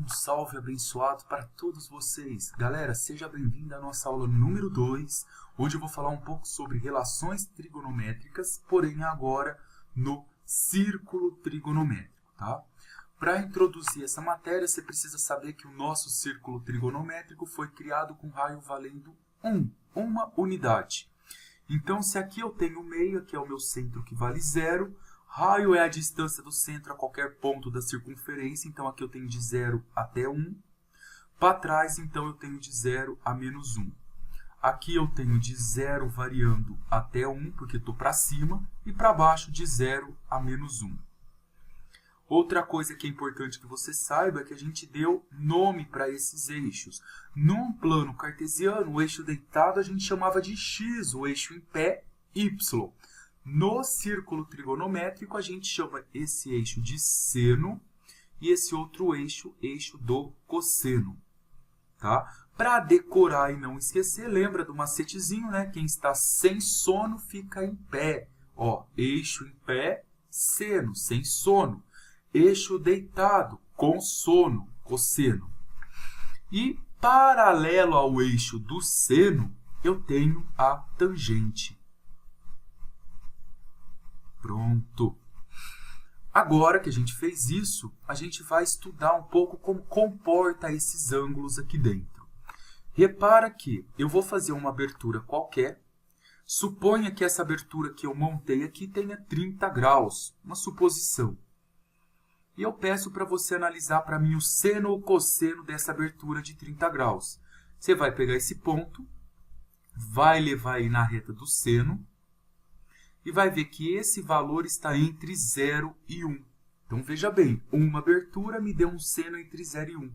Um salve abençoado para todos vocês. Galera, seja bem-vindo à nossa aula número 2. Hoje eu vou falar um pouco sobre relações trigonométricas, porém agora no círculo trigonométrico, tá? Para introduzir essa matéria, você precisa saber que o nosso círculo trigonométrico foi criado com raio valendo uma unidade. Então, se aqui eu tenho meio, que é o meu centro que vale 0, raio é a distância do centro a qualquer ponto da circunferência, então aqui eu tenho de 0 até 1. Para trás, então, eu tenho de 0 a menos 1. Aqui eu tenho de 0 variando até 1, porque estou para cima, e para baixo de 0 a menos 1. Outra coisa que é importante que você saiba é que a gente deu nome para esses eixos. Num plano cartesiano, o eixo deitado a gente chamava de x, o eixo em pé, y. No círculo trigonométrico, a gente chama esse eixo de seno e esse outro eixo, eixo do cosseno. Tá? Para decorar e não esquecer, lembra do macetezinho, né? Quem está sem sono fica em pé. Ó, eixo em pé, seno, sem sono. Eixo deitado, com sono, cosseno. E paralelo ao eixo do seno, eu tenho a tangente. Pronto. Agora que a gente fez isso, a gente vai estudar um pouco como comporta esses ângulos aqui dentro. Repara que eu vou fazer uma abertura qualquer. Suponha que essa abertura que eu montei aqui tenha 30 graus, uma suposição. E eu peço para você analisar para mim o seno ou cosseno dessa abertura de 30 graus. Você vai pegar esse ponto, vai levar aí na reta do seno, e vai ver que esse valor está entre 0 e 1. Então, veja bem, uma abertura me deu um seno entre 0 e 1.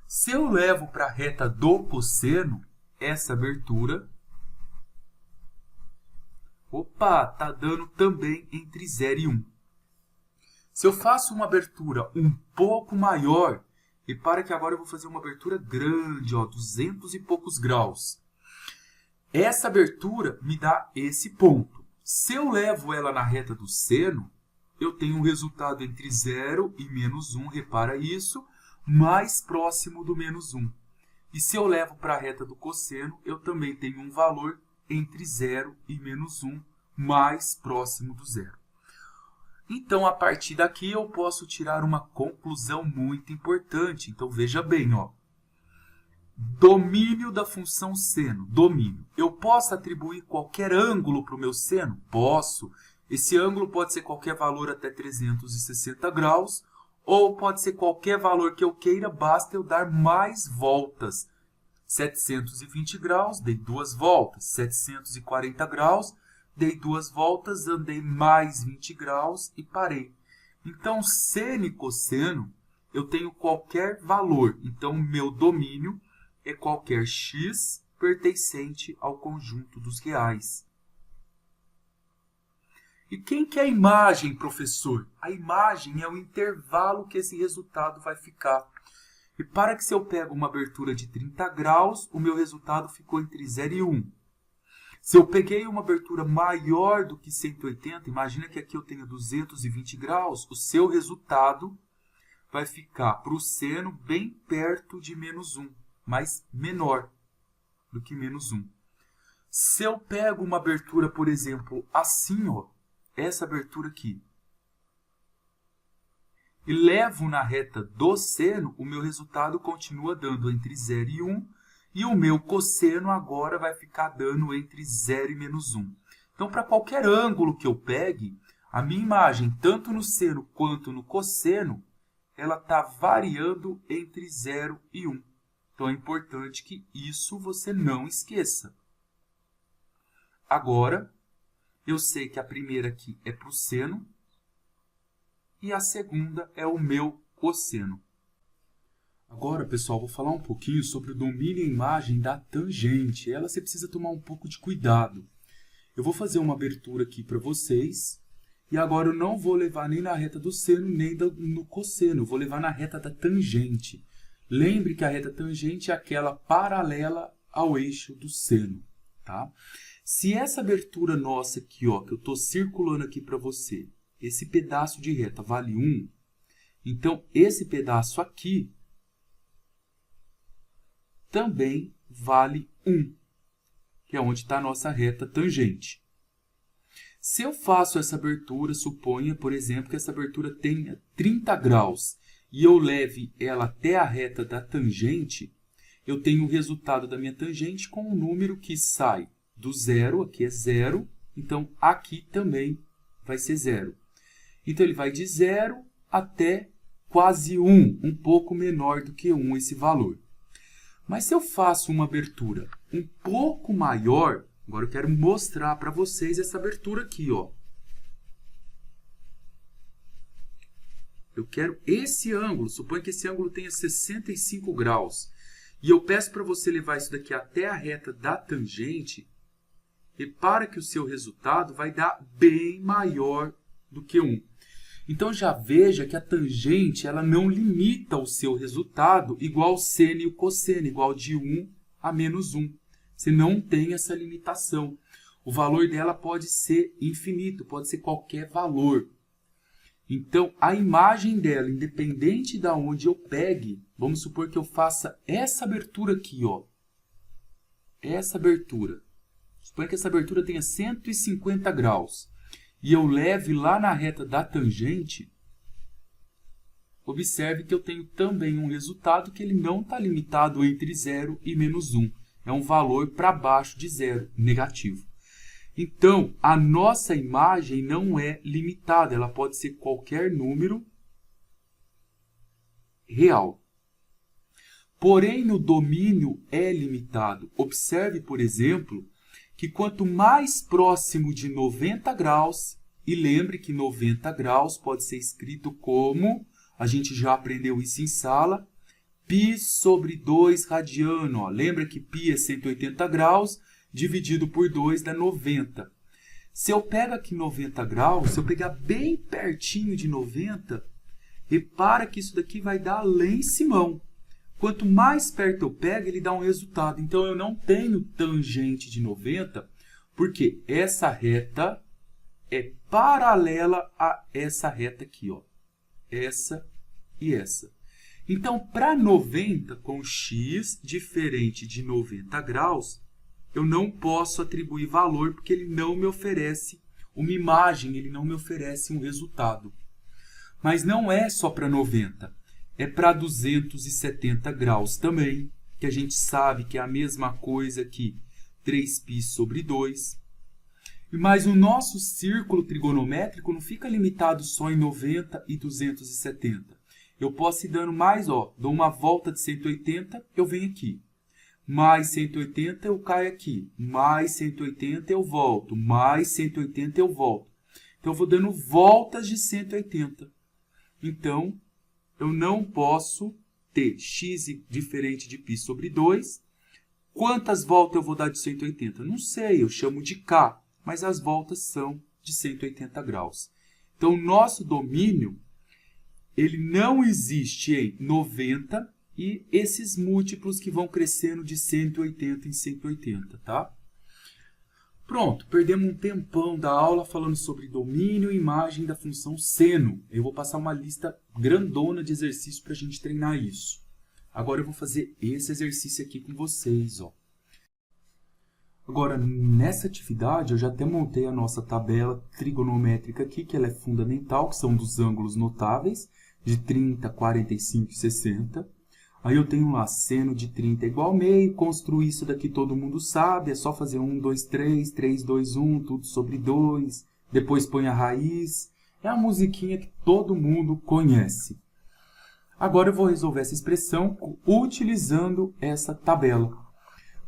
Se eu levo para a reta do cosseno, essa abertura, está dando também entre 0 e 1. Se eu faço uma abertura um pouco maior, repara que agora eu vou fazer uma abertura grande, 200 e poucos graus. Essa abertura me dá esse ponto. Se eu levo ela na reta do seno, eu tenho um resultado entre 0 e menos 1, repara isso, mais próximo do menos 1. E se eu levo para a reta do cosseno, eu também tenho um valor entre 0 e menos 1, mais próximo do zero. Então, a partir daqui, eu posso tirar uma conclusão muito importante. Então, veja bem, domínio da função seno, domínio. Eu posso atribuir qualquer ângulo para o meu seno? Posso. Esse ângulo pode ser qualquer valor até 360 graus, ou pode ser qualquer valor que eu queira, basta eu dar mais voltas. 720 graus, dei 2 voltas. 740 graus, dei 2 voltas, andei mais 20 graus e parei. Então, seno e cosseno, eu tenho qualquer valor. Então, o meu domínio é qualquer x pertencente ao conjunto dos reais. E quem que é a imagem, professor? A imagem é o intervalo que esse resultado vai ficar. Repara que se eu pego uma abertura de 30 graus, o meu resultado ficou entre 0 e 1. Se eu peguei uma abertura maior do que 180, imagina que aqui eu tenho 220 graus, o seu resultado vai ficar para o seno bem perto de menos 1, mas menor do que menos 1. Se eu pego uma abertura, por exemplo, assim, essa abertura aqui, e levo na reta do seno, o meu resultado continua dando entre 0 e 1, e o meu cosseno agora vai ficar dando entre 0 e menos 1. Então, para qualquer ângulo que eu pegue, a minha imagem, tanto no seno quanto no cosseno, ela está variando entre 0 e 1. Então, é importante que isso você não esqueça. Agora, eu sei que a primeira aqui é para o seno e a segunda é o meu cosseno. Agora, pessoal, vou falar um pouquinho sobre o domínio e imagem da tangente. Ela você precisa tomar um pouco de cuidado. Eu vou fazer uma abertura aqui para vocês. E agora eu não vou levar nem na reta do seno, nem no cosseno. Eu vou levar na reta da tangente. Lembre que a reta tangente é aquela paralela ao eixo do seno. Tá? Se essa abertura nossa aqui, que eu estou circulando aqui para você, esse pedaço de reta vale 1, então esse pedaço aqui também vale 1, que é onde está a nossa reta tangente. Se eu faço essa abertura, suponha, por exemplo, que essa abertura tenha 30 graus e eu leve ela até a reta da tangente, eu tenho o resultado da minha tangente com um número que sai do zero, aqui é 0, então aqui também vai ser 0. Então ele vai de 0 até quase 1, um pouco menor do que 1 esse valor. Mas se eu faço uma abertura um pouco maior, agora eu quero mostrar para vocês essa abertura aqui, ó. Eu quero esse ângulo, suponha que esse ângulo tenha 65 graus. E eu peço para você levar isso daqui até a reta da tangente. Repara que o seu resultado vai dar bem maior do que 1. Então, já veja que a tangente ela não limita o seu resultado igual o seno e o cosseno, igual de 1 a menos 1. Você não tem essa limitação. O valor dela pode ser infinito, pode ser qualquer valor. Então, a imagem dela, independente de onde eu pegue, vamos supor que eu faça essa abertura aqui, ó. Essa abertura. Suponha que essa abertura tenha 150 graus. E eu leve lá na reta da tangente, observe que eu tenho também um resultado que ele não está limitado entre 0 e menos 1. É um valor para baixo de 0, negativo. Então, a nossa imagem não é limitada, ela pode ser qualquer número real. Porém, no domínio é limitado. Observe, por exemplo, que quanto mais próximo de 90 graus, e lembre que 90 graus pode ser escrito como, a gente já aprendeu isso em sala, π sobre 2 radiano. Ó. Lembra que π é 180 graus, dividido por 2 dá 90. Se eu pego aqui 90 graus, se eu pegar bem pertinho de 90, repara que isso daqui vai dar lá em cima. Quanto mais perto eu pego, ele dá um resultado. Então, eu não tenho tangente de 90, porque essa reta é paralela a essa reta aqui, ó. Essa e essa. Então, para 90, com x diferente de 90 graus, eu não posso atribuir valor, porque ele não me oferece uma imagem, ele não me oferece um resultado. Mas não é só para 90. É para 270 graus também, que a gente sabe que é a mesma coisa que 3π sobre 2. Mas o nosso círculo trigonométrico não fica limitado só em 90 e 270. Eu posso ir dando mais, ó, dou uma volta de 180, eu venho aqui. Mais 180, eu caio aqui. Mais 180, eu volto. Mais 180, eu volto. Então, eu vou dando voltas de 180. Então, eu não posso ter x diferente de π sobre 2. Quantas voltas eu vou dar de 180? Não sei, eu chamo de k, mas as voltas são de 180 graus. Então, o nosso domínio, ele não existe em 90 e esses múltiplos que vão crescendo de 180 em 180, tá? Pronto, perdemos um tempão da aula falando sobre domínio e imagem da função seno. Eu vou passar uma lista grandona de exercícios para a gente treinar isso. Agora eu vou fazer esse exercício aqui com vocês, ó. Agora, nessa atividade, eu já até montei a nossa tabela trigonométrica aqui, que ela é fundamental, que são dos ângulos notáveis, de 30, 45 e 60. Aí eu tenho lá seno de 30 igual a meio, construir isso daqui todo mundo sabe, é só fazer 1, 2, 3, 3, 2, 1, tudo sobre 2, depois põe a raiz. É a musiquinha que todo mundo conhece. Agora eu vou resolver essa expressão utilizando essa tabela.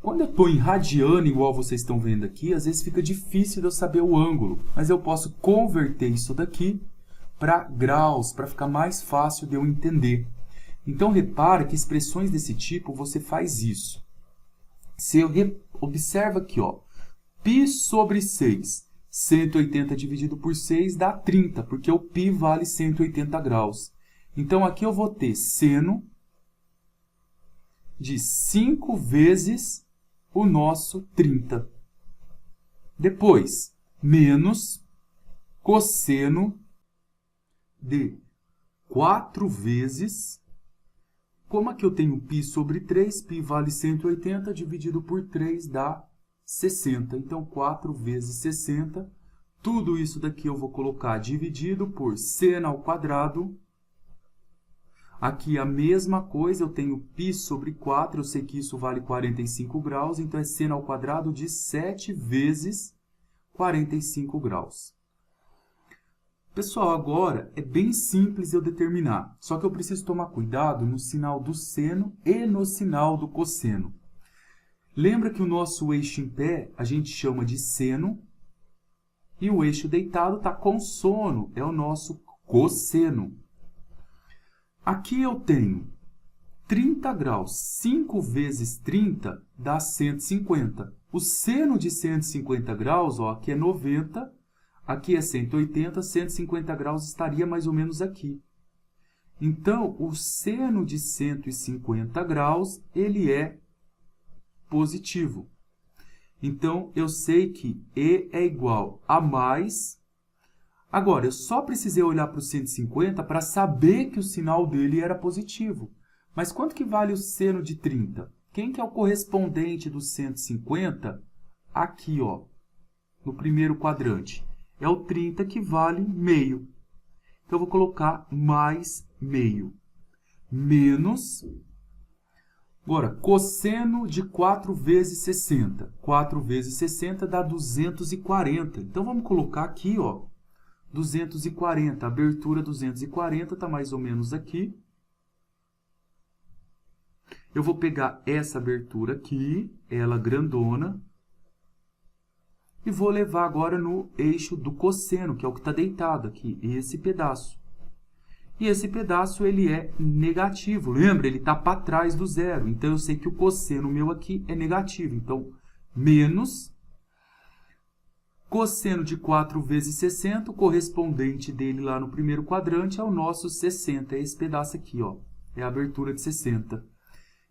Quando eu estou em radiano, igual vocês estão vendo aqui, às vezes fica difícil de eu saber o ângulo, mas eu posso converter isso daqui para graus, para ficar mais fácil de eu entender. Então, repara que expressões desse tipo, você faz isso. Se eu observa aqui, ó, π sobre 6, 180 dividido por 6 dá 30, porque o π vale 180 graus. Então, aqui eu vou ter seno de 5 vezes o nosso 30. Depois, menos cosseno de 4 vezes Como aqui eu tenho π sobre 3, π vale 180, dividido por 3 dá 60. Então, 4 vezes 60. Tudo isso daqui eu vou colocar dividido por seno ao quadrado. Aqui a mesma coisa, eu tenho π sobre 4, eu sei que isso vale 45 graus, então é seno ao quadrado de 7 vezes 45 graus. Pessoal, agora é bem simples eu determinar, só que eu preciso tomar cuidado no sinal do seno e no sinal do cosseno. Lembra que o nosso eixo em pé a gente chama de seno e o eixo deitado está consono, é o nosso cosseno. Aqui eu tenho 30 graus, 5 vezes 30 dá 150. O seno de 150 graus, ó, aqui é 90, aqui é 180, 150 graus estaria mais ou menos aqui. Então, o seno de 150 graus, ele é positivo. Então, eu sei que E é igual a mais. Agora, eu só precisei olhar para o 150 para saber que o sinal dele era positivo. Mas quanto que vale o seno de 30? Quem que é o correspondente do 150? Aqui, ó, no primeiro quadrante. É o 30 que vale meio. Então, eu vou colocar mais meio. Menos... Agora, cosseno de 4 vezes 60. 4 vezes 60 dá 240. Então, vamos colocar aqui, ó, 240. A abertura 240 está mais ou menos aqui. Eu vou pegar essa abertura aqui, ela grandona, e vou levar agora no eixo do cosseno, que é o que está deitado aqui, esse pedaço. E esse pedaço ele é negativo, lembra? Ele está para trás do zero, então eu sei que o cosseno meu aqui é negativo. Então, menos cosseno de 4 vezes 60, o correspondente dele lá no primeiro quadrante é o nosso 60, é esse pedaço aqui, ó, é a abertura de 60.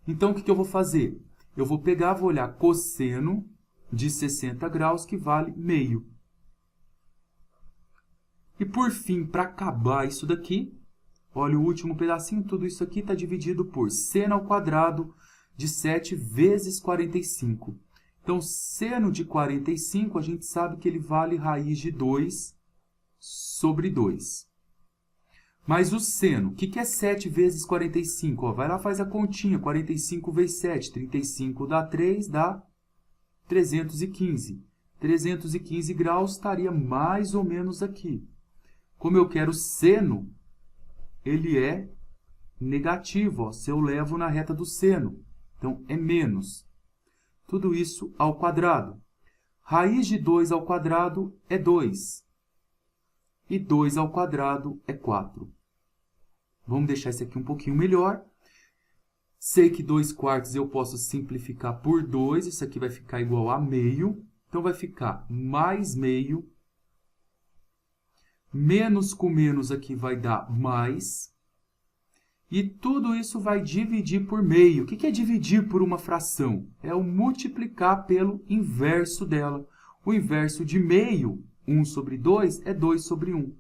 Então, o que eu vou fazer? Eu vou pegar, vou olhar cosseno de 60 graus, que vale meio. E, por fim, para acabar isso daqui, olha o último pedacinho, tudo isso aqui está dividido por seno ao quadrado de 7 vezes 45. Então, seno de 45, a gente sabe que ele vale raiz de 2 sobre 2. Mas o seno, o que é 7 vezes 45? Ó, vai lá, faz a continha, 45 vezes 7, 35 dá 3, dá 315. 315 graus estaria mais ou menos aqui. Como eu quero seno, ele é negativo, ó, se eu levo na reta do seno. Então, é menos. Tudo isso ao quadrado. Raiz de 2 ao quadrado é 2. E 2 ao quadrado é 4. Vamos deixar isso aqui um pouquinho melhor. Sei que 2 quartos eu posso simplificar por 2. Isso aqui vai ficar igual a meio. Então, vai ficar mais meio. Menos com menos aqui vai dar mais. E tudo isso vai dividir por meio. O que é dividir por uma fração? É o multiplicar pelo inverso dela. O inverso de meio, 1 sobre 2, é 2 sobre 1.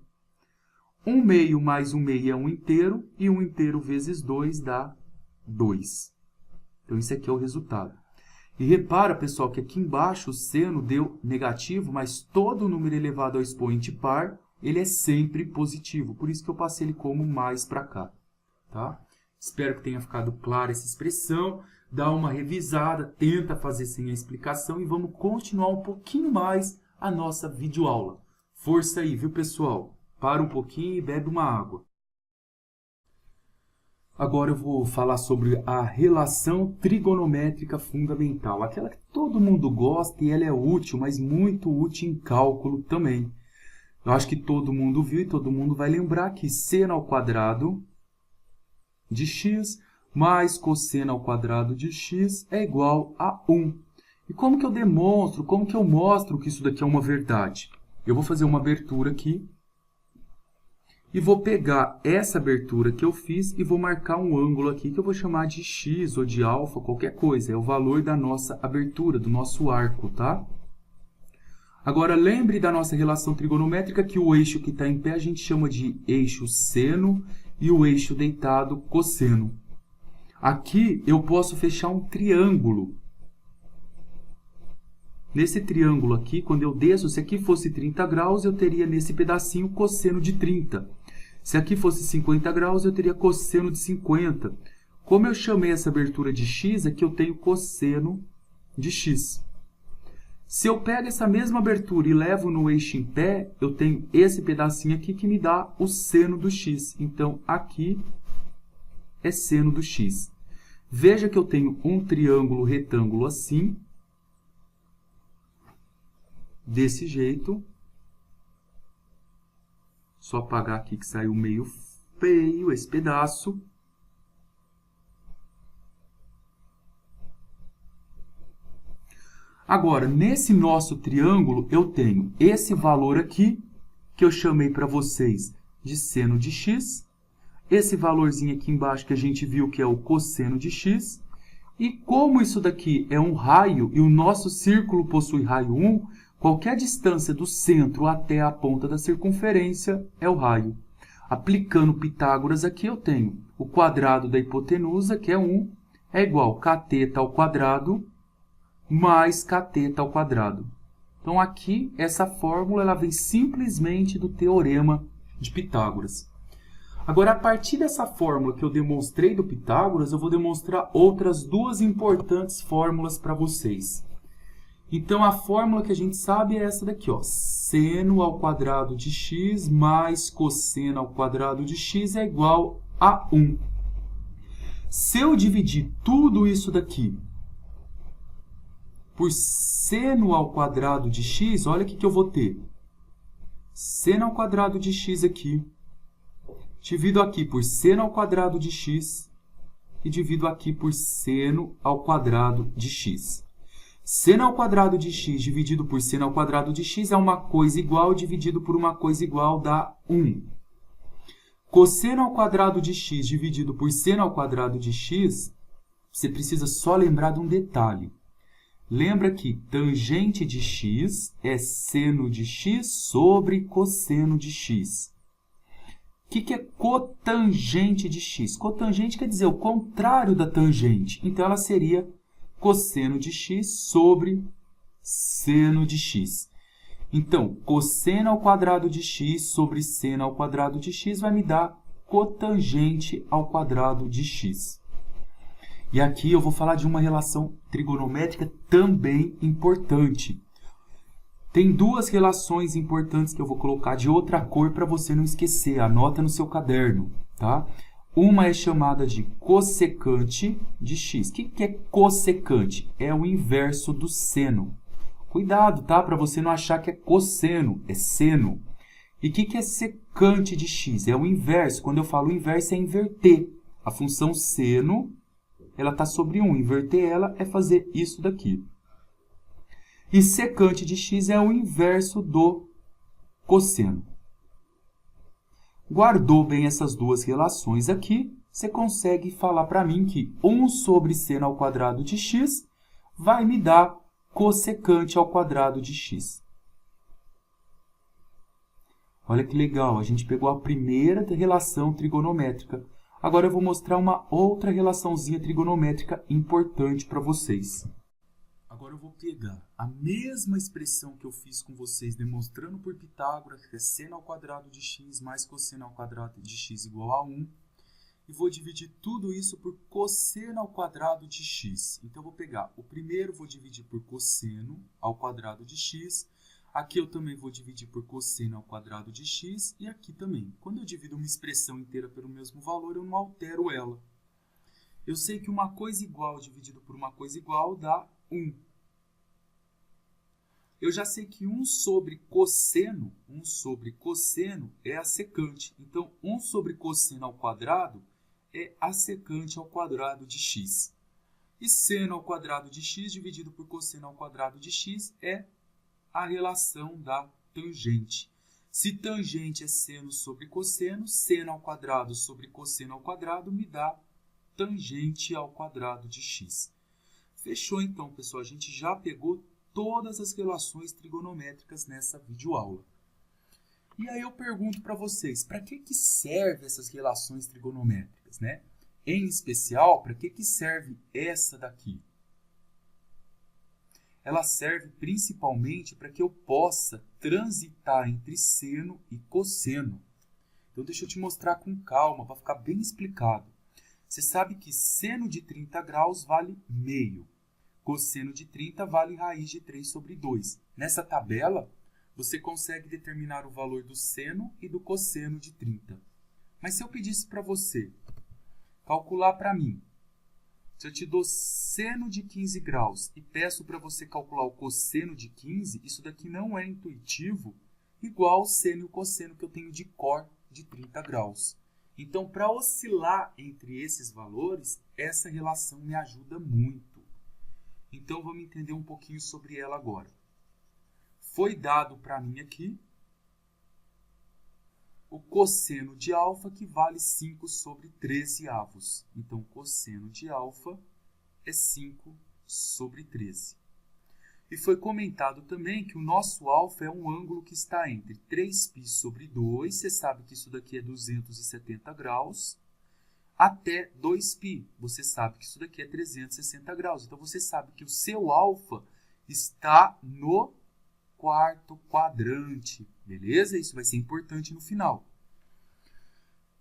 1 meio mais 1 meio é 1 inteiro. E 1 inteiro vezes 2 dá 2. Então, isso aqui é o resultado. E repara, pessoal, que aqui embaixo o seno deu negativo, mas todo número elevado ao expoente par, ele é sempre positivo. Por isso que eu passei ele como mais para cá. Tá? Espero que tenha ficado clara essa expressão. Dá uma revisada, tenta fazer sem a explicação e vamos continuar um pouquinho mais a nossa videoaula. Força aí, viu, pessoal? Para um pouquinho e bebe uma água. Agora eu vou falar sobre a relação trigonométrica fundamental. Aquela que todo mundo gosta e ela é útil, mas muito útil em cálculo também. Eu acho que todo mundo viu e todo mundo vai lembrar que seno ao quadrado de x mais cosseno ao quadrado de x é igual a 1. E como que eu demonstro, como que eu mostro que isso daqui é uma verdade? Eu vou fazer uma abertura aqui e vou pegar essa abertura que eu fiz e vou marcar um ângulo aqui que eu vou chamar de x ou de alfa, qualquer coisa. É o valor da nossa abertura, do nosso arco, tá? Agora, lembre da nossa relação trigonométrica que o eixo que está em pé a gente chama de eixo seno e o eixo deitado cosseno. Aqui eu posso fechar um triângulo. Nesse triângulo aqui, quando eu desço, se aqui fosse 30 graus, eu teria nesse pedacinho cosseno de 30. Se aqui fosse 50 graus, eu teria cosseno de 50. Como eu chamei essa abertura de x, aqui eu tenho cosseno de x. Se eu pego essa mesma abertura e levo no eixo em pé, eu tenho esse pedacinho aqui que me dá o seno do x. Então, aqui é seno do x. Veja que eu tenho um triângulo retângulo assim, desse jeito. Só apagar aqui que saiu meio feio esse pedaço. Agora, nesse nosso triângulo, eu tenho esse valor aqui, que eu chamei para vocês de seno de x. Esse valorzinho aqui embaixo que a gente viu que é o cosseno de x. E como isso daqui é um raio e o nosso círculo possui raio 1, qualquer distância do centro até a ponta da circunferência é o raio. Aplicando Pitágoras aqui, eu tenho o quadrado da hipotenusa, que é 1, é igual a cateto ao quadrado mais cateto ao quadrado. Então, aqui, essa fórmula ela vem simplesmente do teorema de Pitágoras. Agora, a partir dessa fórmula que eu demonstrei do Pitágoras, eu vou demonstrar outras duas importantes fórmulas para vocês. Então, a fórmula que a gente sabe é essa daqui, ó. Seno ao quadrado de x mais cosseno ao quadrado de x é igual a 1. Se eu dividir tudo isso daqui por seno ao quadrado de x, olha o que eu vou ter. Seno ao quadrado de x aqui, divido aqui por seno ao quadrado de x e divido aqui por seno ao quadrado de x. Seno ao quadrado de x dividido por seno ao quadrado de x é uma coisa igual dividido por uma coisa igual dá 1. Cosseno ao quadrado de x dividido por seno ao quadrado de x, você precisa só lembrar de um detalhe. Lembra que tangente de x é seno de x sobre cosseno de x. O que é cotangente de x? Cotangente quer dizer o contrário da tangente. Então, ela seria cosseno de x sobre seno de x. Então, cosseno ao quadrado de x sobre seno ao quadrado de x vai me dar cotangente ao quadrado de x. E aqui eu vou falar de uma relação trigonométrica também importante. Tem duas relações importantes que eu vou colocar de outra cor para você não esquecer. Anota no seu caderno, tá? Uma é chamada de cossecante de x. O que é cossecante? É o inverso do seno. Cuidado, tá? Para você não achar que é cosseno, é seno. E o que é secante de x? É o inverso. Quando eu falo inverso, é inverter. A função seno, ela está sobre 1. Inverter ela é fazer isso daqui. E secante de x é o inverso do cosseno. Guardou bem essas duas relações aqui, você consegue falar para mim que 1 sobre seno ao quadrado de x vai me dar cossecante ao quadrado de x. Olha que legal, a gente pegou a primeira relação trigonométrica. Agora eu vou mostrar uma outra relaçãozinha trigonométrica importante para vocês. Agora eu vou pegar a mesma expressão que eu fiz com vocês demonstrando por Pitágoras, que é seno ao quadrado de x mais cosseno ao quadrado de x igual a 1, e vou dividir tudo isso por cosseno ao quadrado de x. Então, eu vou pegar o primeiro, vou dividir por cosseno ao quadrado de x. Aqui eu também vou dividir por cosseno ao quadrado de x e aqui também. Quando eu divido uma expressão inteira pelo mesmo valor, eu não altero ela. Eu sei que uma coisa igual dividido por uma coisa igual dá 1. Eu já sei que 1 sobre cosseno é a secante. Então, 1 sobre cosseno ao quadrado é a secante ao quadrado de x. E seno ao quadrado de x dividido por cosseno ao quadrado de x é a relação da tangente. Se tangente é seno sobre cosseno, seno ao quadrado sobre cosseno ao quadrado me dá tangente ao quadrado de x. Fechou então, pessoal. A gente já pegou todas as relações trigonométricas nessa videoaula. E aí eu pergunto para vocês, para que servem essas relações trigonométricas, né? Em especial, para que serve essa daqui? Ela serve principalmente para que eu possa transitar entre seno e cosseno. Então, deixa eu te mostrar com calma, para ficar bem explicado. Você sabe que seno de 30 graus vale meio. Cosseno de 30 vale raiz de 3 sobre 2. Nessa tabela, você consegue determinar o valor do seno e do cosseno de 30. Mas se eu pedisse para você calcular para mim, se eu te dou seno de 15 graus e peço para você calcular o cosseno de 15, isso daqui não é intuitivo, igual o seno e o cosseno que eu tenho de cor de 30 graus. Então, para oscilar entre esses valores, essa relação me ajuda muito. Então, vamos entender um pouquinho sobre ela agora. Foi dado para mim aqui o cosseno de alfa, que vale 5 sobre 13 avos. Então, cosseno de alfa é 5 sobre 13. E foi comentado também que o nosso alfa é um ângulo que está entre 3π sobre 2, você sabe que isso daqui é 270 graus, até 2π, você sabe que isso daqui é 360 graus. Então, você sabe que o seu alfa está no quarto quadrante, beleza? Isso vai ser importante no final.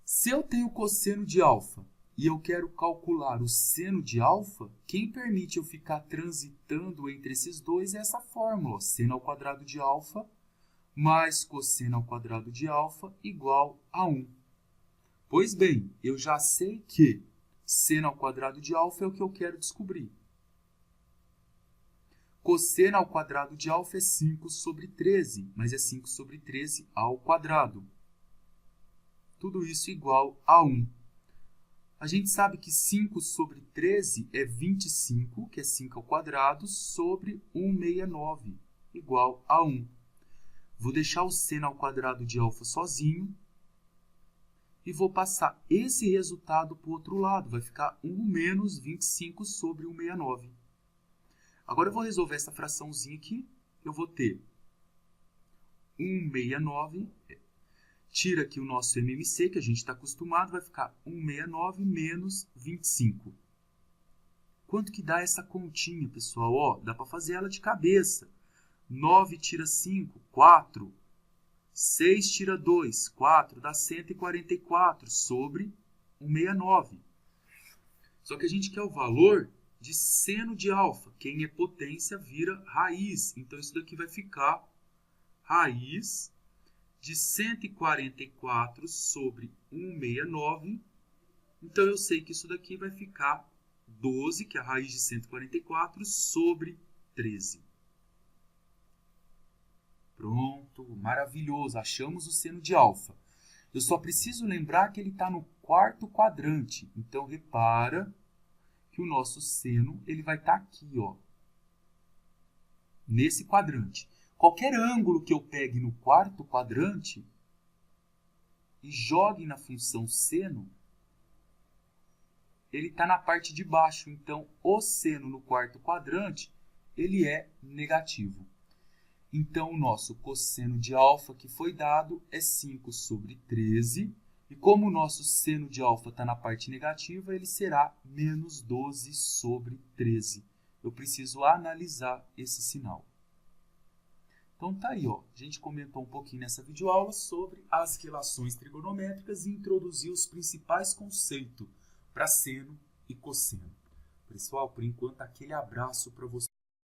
Se eu tenho cosseno de alfa e eu quero calcular o seno de alfa, quem permite eu ficar transitando entre esses dois é essa fórmula, ó, seno ao quadrado de alfa mais cosseno ao quadrado de alfa igual a 1. Pois bem, eu já sei que seno ao quadrado de alfa é o que eu quero descobrir. Cosseno ao quadrado de alfa é 5 sobre 13, mas é 5 sobre 13 ao quadrado. Tudo isso igual a 1. A gente sabe que 5 sobre 13 é 25, que é 5 ao quadrado, sobre 169, igual a 1. Vou deixar o seno ao quadrado de alfa sozinho e vou passar esse resultado para o outro lado. Vai ficar 1 menos 25 sobre 169. Agora eu vou resolver essa fraçãozinha aqui. Eu vou ter 169, tira aqui o nosso MMC, que a gente está acostumado, vai ficar 169 menos 25. Quanto que dá essa continha, pessoal? Ó, dá para fazer ela de cabeça. 9 tira 5, 4. 6 tira 2, 4. Dá 144 sobre 169. Só que a gente quer o valor de seno de alfa. Quem é potência vira raiz. Então, isso daqui vai ficar raiz de 144 sobre 169. Então, eu sei que isso daqui vai ficar 12, que é a raiz de 144, sobre 13. Pronto, maravilhoso. Achamos o seno de alfa. Eu só preciso lembrar que ele está no quarto quadrante. Então, repara que o nosso seno ele vai estar aqui, ó, nesse quadrante. Qualquer ângulo que eu pegue no quarto quadrante e jogue na função seno, ele está na parte de baixo. Então, o seno no quarto quadrante, ele é negativo. Então, o nosso cosseno de alfa que foi dado é 5 sobre 13. E como o nosso seno de alfa está na parte negativa, ele será menos 12 sobre 13. Eu preciso analisar esse sinal. Então, tá aí, ó. A gente comentou um pouquinho nessa videoaula sobre as relações trigonométricas e introduziu os principais conceitos para seno e cosseno. Pessoal, por enquanto, aquele abraço para vocês.